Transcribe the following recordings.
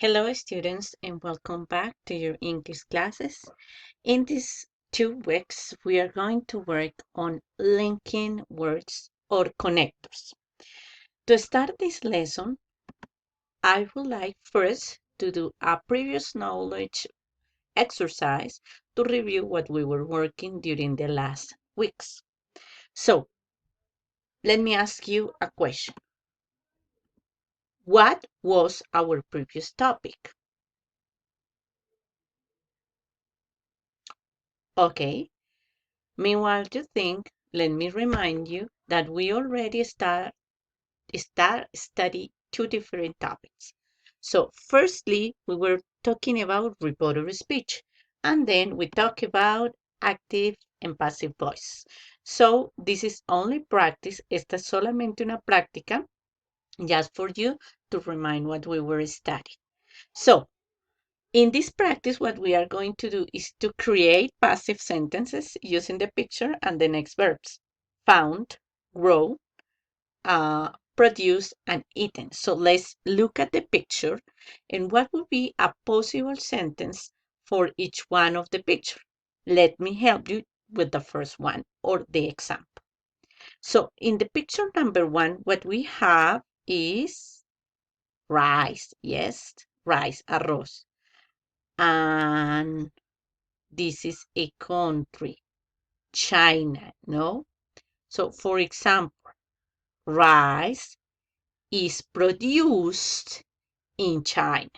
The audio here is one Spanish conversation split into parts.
Hello, students, and welcome back to your English classes. In these 2 weeks, we are going to work on linking words or connectors. To start this lesson, I would like first to do a previous knowledge exercise to review what we were working during the last weeks. So, let me ask you a question. What was our previous topic? Okay. Meanwhile, you think, let me remind you that we already study 2 different topics. So firstly, we were talking about reporter speech, and then we talk about active and passive voice. So this is only practice. Esta es solamente una práctica, just for you to remind what we were studying. So in this practice, what we are going to do is to create passive sentences using the picture and the next verbs. Found, grow, produced, and eaten. So let's look at the picture and what would be a possible sentence for each one of the picture. Let me help you with the first one or the example. So in the picture number 1, what we have is rice. Yes, rice, arroz. And this is a country, China, no? So for example, rice is produced in China.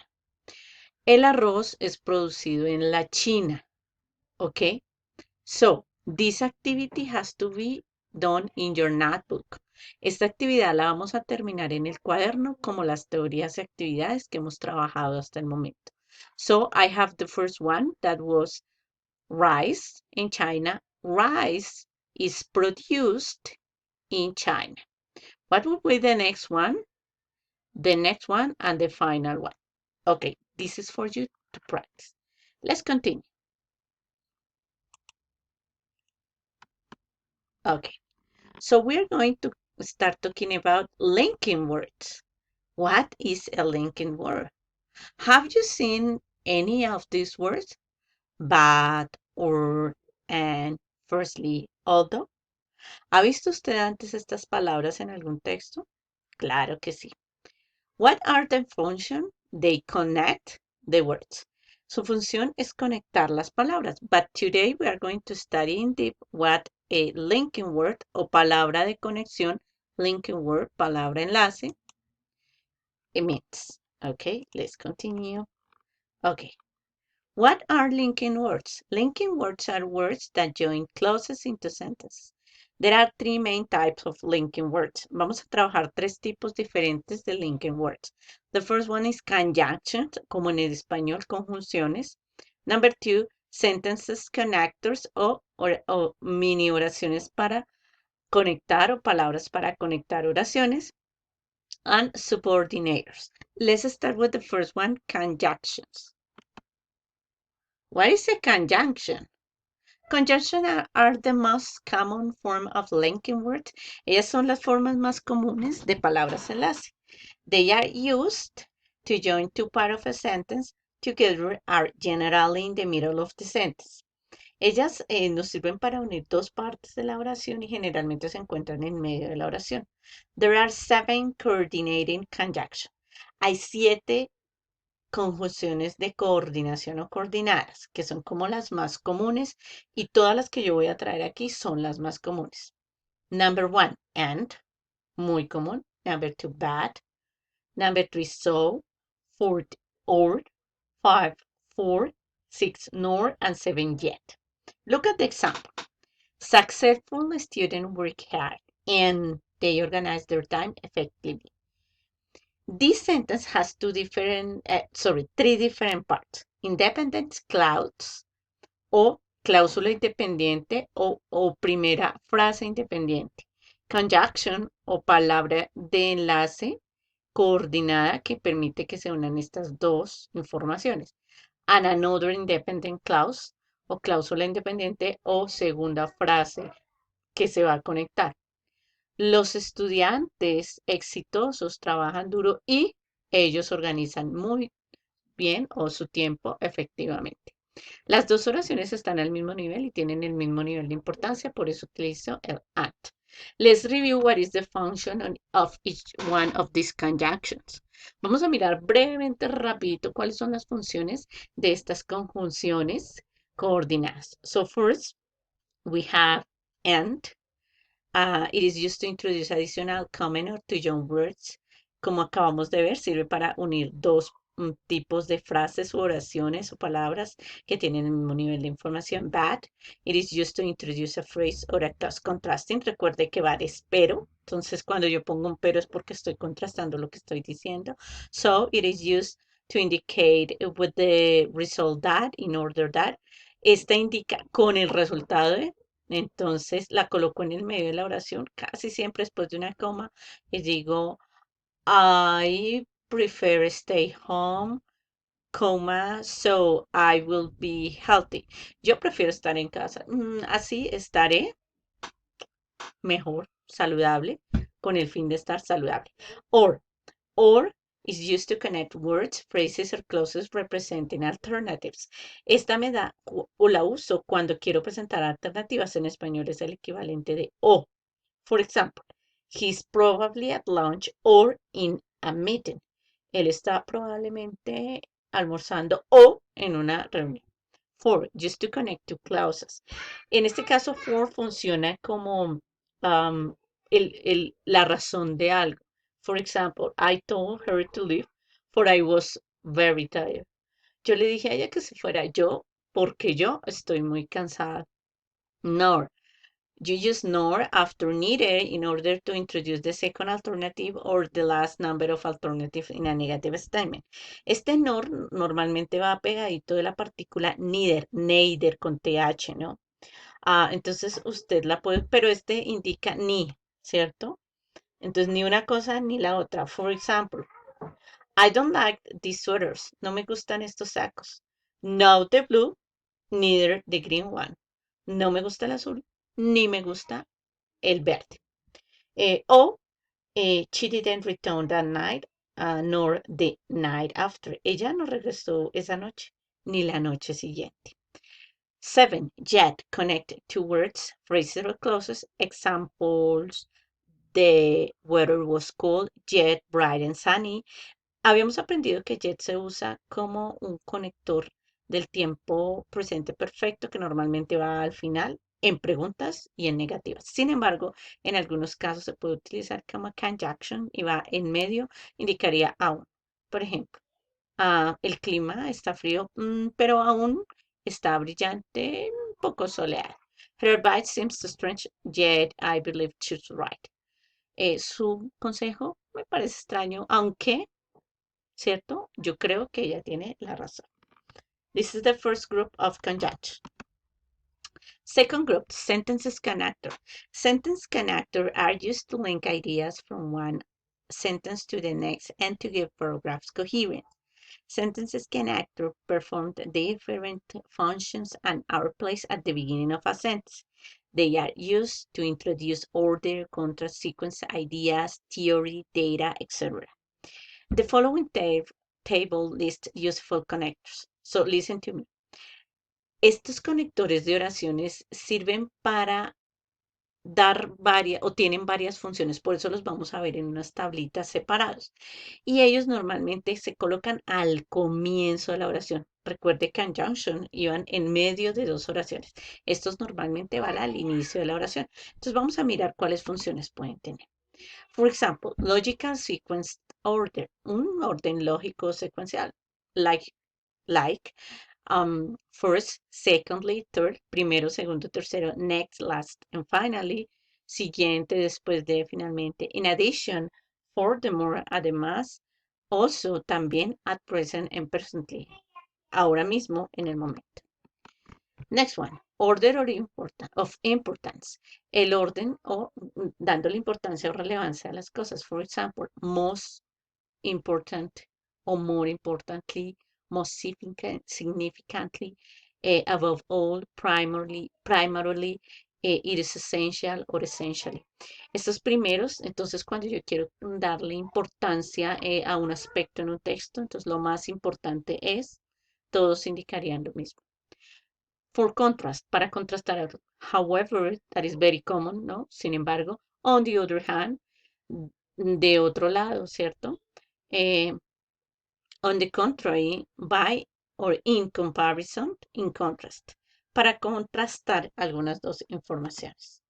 El arroz es producido en la China. Okay? So, this activity has to be done in your notebook. Esta actividad la vamos a terminar en el cuaderno como las teorías y actividades que hemos trabajado hasta el momento. So, I have the first one that was rice in China. Rice is produced in China. What would be the next one? The next one and the final one. Okay, this is for you to practice. Let's continue. Okay, so we're going to start talking about linking words. What is a linking word? Have you seen any of these words? But, or, and, firstly, although. ¿Ha visto usted antes estas palabras en algún texto? Claro que sí. What are the function? They connect the words. Su función es conectar las palabras. But today we are going to study in deep what a linking word o palabra de conexión, linking word, palabra enlace, it means. Okay, let's continue. Okay. What are linking words? Linking words are words that join clauses into sentences. There are 3 main types of linking words. Vamos a trabajar 3 tipos diferentes de linking words. The first one is conjunctions, como en el español, conjunciones. Number 2, sentences connectors o mini oraciones para conectar o palabras para conectar oraciones. And subordinators. Let's start with the first one, conjunctions. What is a conjunction? Conjunctions are the most common form of linking words. Ellas son las formas más comunes de palabras enlace. They are used to join 2 parts of a sentence together, are generally in the middle of the sentence. Ellas nos sirven para unir 2 partes de la oración y generalmente se encuentran en medio de la oración. There are 7 coordinating conjunctions. Hay 7 conjunciones de coordinación o coordinadas, que son como las más comunes y todas las que yo voy a traer aquí son las más comunes. Number 1, and, muy común. Number 2, but. Number 3, so. 4, or. 5, for. 6, nor. And 7, yet. Look at the example. Successful students work hard and they organize their time effectively. This sentence has 3 different parts. Independent clause o cláusula independiente o primera frase independiente. Conjunction o palabra de enlace coordinada que permite que se unan estas 2 informaciones. And another independent clause o cláusula independiente o segunda frase que se va a conectar. Los estudiantes exitosos trabajan duro y ellos organizan muy bien o su tiempo efectivamente. Las dos oraciones están al mismo nivel y tienen el mismo nivel de importancia, por eso utilizo el at. Let's review what is the function of each one of these conjunctions. Vamos a mirar brevemente, rapidito, cuáles son las funciones de estas conjunciones coordinadas. So first, we have and. It is used to introduce additional common or two-join words. Como acabamos de ver, sirve para unir dos tipos de frases u oraciones o palabras que tienen el mismo nivel de información. But it is used to introduce a phrase or a clause contrasting. Recuerde que but es pero. Entonces, cuando yo pongo un pero es porque estoy contrastando lo que estoy diciendo. So, it is used to indicate with the result that, in order that. Esta indica con el resultado de. Entonces la coloco en el medio de la oración, casi siempre después de una coma, y digo, I prefer stay home, coma, so I will be healthy. Yo prefiero estar en casa. Así estaré mejor, saludable, con el fin de estar saludable. Or is used to connect words, phrases, or clauses representing alternatives. Esta me da o la uso cuando quiero presentar alternativas. En español es el equivalente de o. For example, he's probably at lunch or in a meeting. Él está probablemente almorzando o en una reunión. For, just to connect two clauses. En este caso, for funciona como la razón de algo. For example, I told her to leave for I was very tired. Yo le dije a ella que se fuera yo porque yo estoy muy cansada. Nor. You use nor after neither in order to introduce the second alternative or the last number of alternatives in a negative statement. Este nor normalmente va pegadito de la partícula neither con th, ¿no? Entonces usted la puede, pero este indica ni, ¿cierto? Entonces ni una cosa ni la otra. For example, I don't like these sweaters. No me gustan estos sacos. No the blue, neither the green one. No me gusta el azul, ni me gusta el verde. She didn't return that night, nor the night after. Ella no regresó esa noche, ni la noche siguiente. 7. Yet connected to words, phrases or clauses. Examples: the weather was cold, yet bright and sunny. Habíamos aprendido que yet se usa como un conector del tiempo presente perfecto que normalmente va al final en preguntas y en negativas. Sin embargo, en algunos casos se puede utilizar como conjunction y va en medio, indicaría aún. Por ejemplo, el clima está frío, pero aún está brillante, un poco soleado. Her advice seems too strange, yet I believe she's right. Su consejo me parece extraño, aunque, ¿cierto? Yo creo que ella tiene la razón. This is the first group of conjunction. Second group, sentences connector. Sentence connector are used to link ideas from one sentence to the next and to give paragraphs coherence. Sentences connector perform different functions and are placed at the beginning of a sentence. They are used to introduce order, contrast, sequence, ideas, theory, data, etc. The following table lists useful connectors. So listen to me. Estos conectores de oraciones sirven para dar varias o tienen varias funciones, por eso los vamos a ver en unas tablitas separados. Y ellos normalmente se colocan al comienzo de la oración. Recuerde que conjunction iban en medio de dos oraciones. Estos normalmente van al inicio de la oración. Entonces vamos a mirar cuáles funciones pueden tener. For example, logical sequence order, un orden lógico secuencial, like first, secondly, third, primero, segundo, tercero, next, last, and finally, siguiente, después de, finalmente. In addition, furthermore, además, also, también, at present, and presently. Ahora mismo, en el momento. Next one, order of importance. El orden o dándole importancia o relevancia a las cosas. For example, most important or more importantly, most significantly, above all, primarily, it is essential or essentially. Estos primeros, entonces cuando yo quiero darle importancia a un aspecto en un texto, entonces lo más importante es, todos indicarían lo mismo. For contrast, para contrastar, however, that is very common, ¿no? Sin embargo, on the other hand, de otro lado, ¿cierto? On the contrary, by or in comparison, in contrast, para contrastar algunas dos informaciones.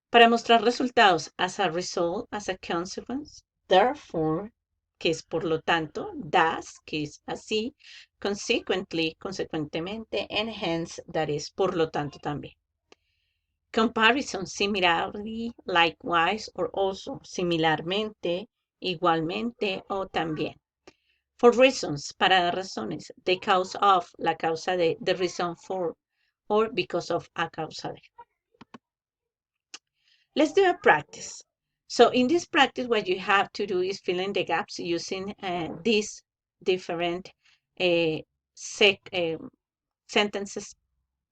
Para mostrar resultados, as a result, as a consequence, therefore, que es por lo tanto, thus, que es así, consequently, consecuentemente, and hence, that is por lo tanto también. Comparison, similarly, likewise, or also, similarmente, igualmente o también. For reasons, para razones, the cause of, la causa de, the reason for, or because of, a causa de. Let's do a practice. So in this practice, what you have to do is fill in the gaps using these different sentences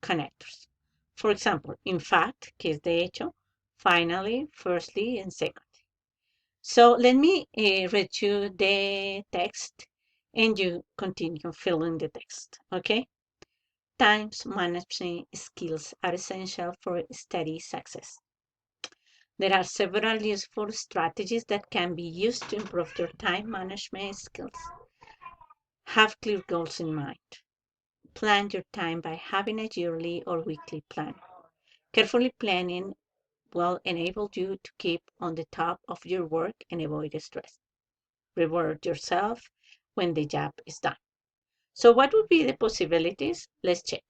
connectors. For example, in fact, que es de hecho, finally, firstly, and secondly. So let me read you the text and you continue filling the text, okay? Time management skills are essential for study success. There are several useful strategies that can be used to improve your time management skills. Have clear goals in mind. Plan your time by having a yearly or weekly plan. Carefully planning will enable you to keep on the top of your work and avoid stress. Reward yourself when the job is done. So what would be the possibilities? Let's check.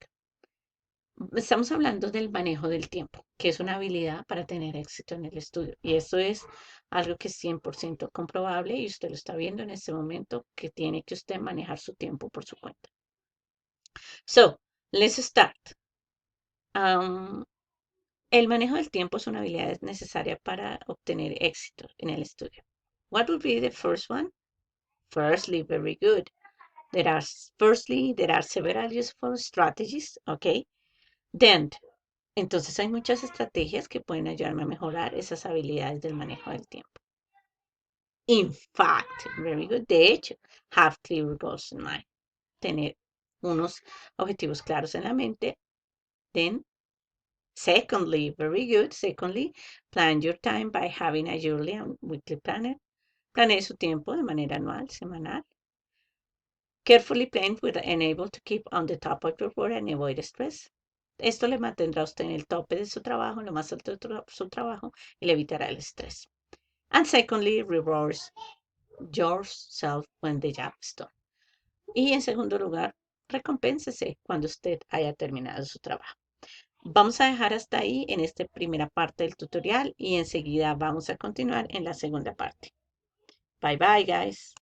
Estamos hablando del manejo del tiempo, que es una habilidad para tener éxito en el estudio. Y eso es algo que es 100% comprobable y usted lo está viendo en este momento, que tiene que usted manejar su tiempo por su cuenta. So, let's start. El manejo del tiempo es una habilidad necesaria para obtener éxito en el estudio. What would be the first one? Firstly, very good. There are several useful strategies, okay? Then, entonces hay muchas estrategias que pueden ayudarme a mejorar esas habilidades del manejo del tiempo. In fact, very good. De hecho, have clear goals in mind. Tener unos objetivos claros en la mente. Then, secondly, very good. Secondly, plan your time by having a yearly and weekly planner. Planee su tiempo de manera anual, semanal. Carefully plan will enable to keep on the top of your work and avoid stress. Esto le mantendrá a usted en el tope de su trabajo, en lo más alto de su trabajo, y le evitará el estrés. And secondly, rewards yourself when the job is done. Y en segundo lugar, recompénsese cuando usted haya terminado su trabajo. Vamos a dejar hasta ahí en esta primera parte del tutorial y enseguida vamos a continuar en la segunda parte. Bye bye, guys.